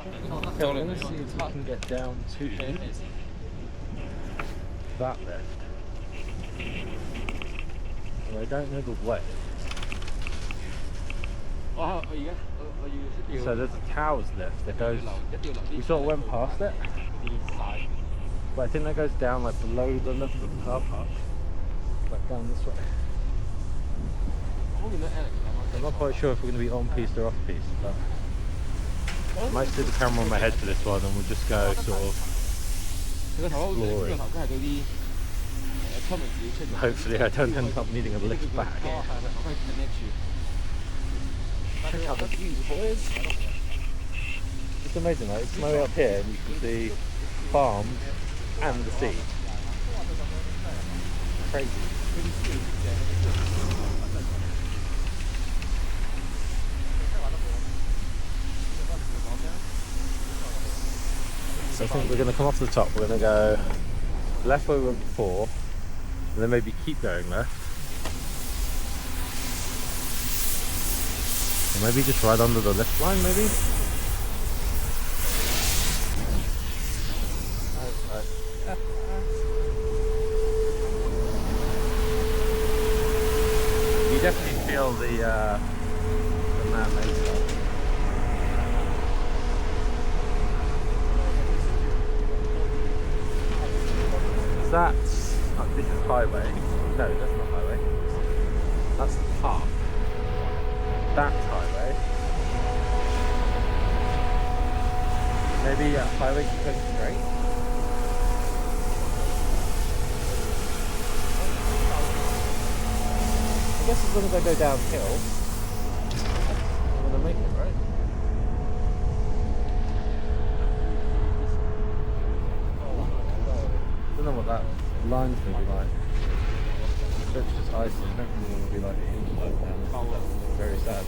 Okay, I'm going to see if we can get down to that lift. Well, I don't know the way. So there's a towers lift that goes, we sort of went past it, but I think that goes down like below the lift of the car park, like down this way. I'm not quite sure if we're going to be on piste or off piste, but I might sit the camera on my head for this one and we'll just go sort of exploring. Hopefully I don't end up needing a lift back. Check out the view, boys. It's amazing, like it's snowy up here and you can see farms and the sea. Crazy. So I think we're going to come off the top, we're going to go left where we went before, and then maybe keep going left. Or maybe just right under the lift line, maybe? You definitely feel the man-made stuff. That's, oh, this is highway. No, that's not highway. That's the park. That's highway. Maybe highway keeps going straight. I guess as long as I go downhill, I'm gonna make it, right? I don't know what that line's going to be like. It's just icy, I don't really want to be like in the down. That's very sad.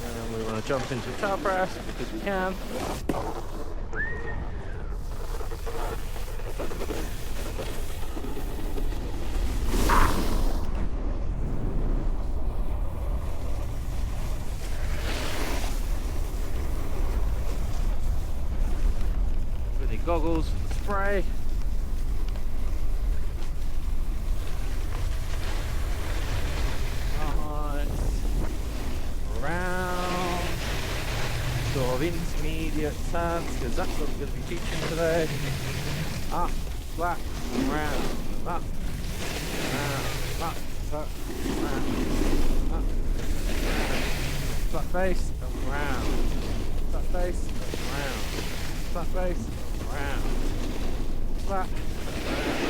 And we want to jump into the top brass because we can. Goggles for the spray. Right. Around. Sort of intermediate turns, because that's what we're going to be teaching today. Up, flat, round, up, round, up, flat, round, up, round, flat face, and round, flat face, and round, flat face, round, flat, round,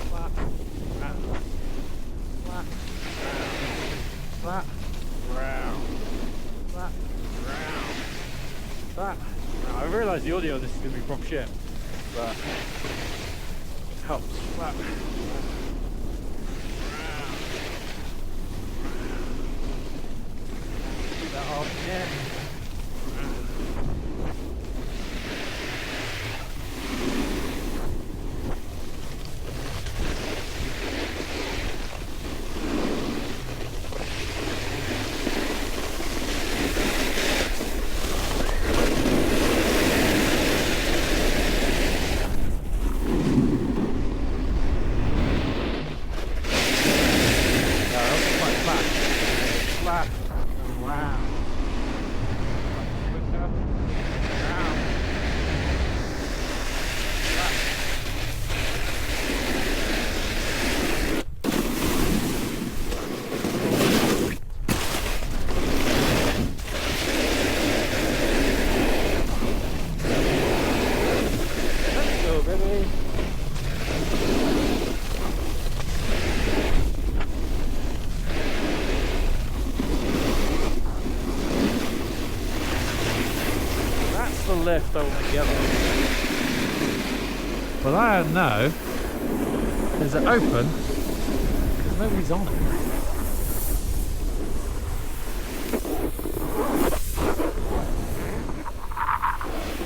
flat, round, flat, round, flat, round, flat, round, flat. Now I realise the audio of this is going to be proper shit, but it helps. Flat, round, keep that off again. Lift I want to get on. But I don't know, is it open? Because nobody's on it.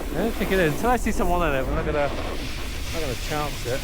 I don't think it is. Until I see someone on it, we're not gonna chance it.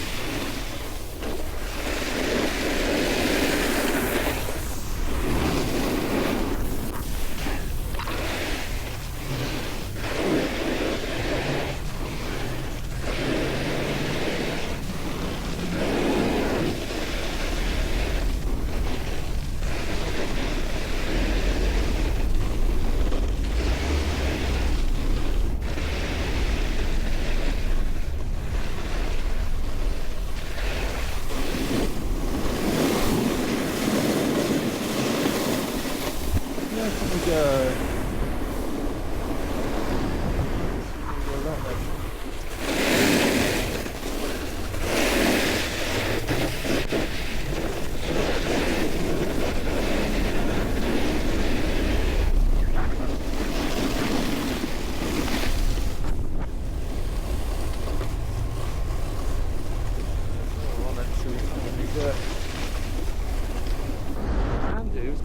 go.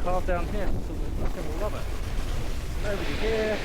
Carved down here, so we're not going to love it. Nobody here.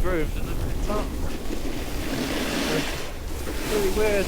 Grooves in the top. Really weird.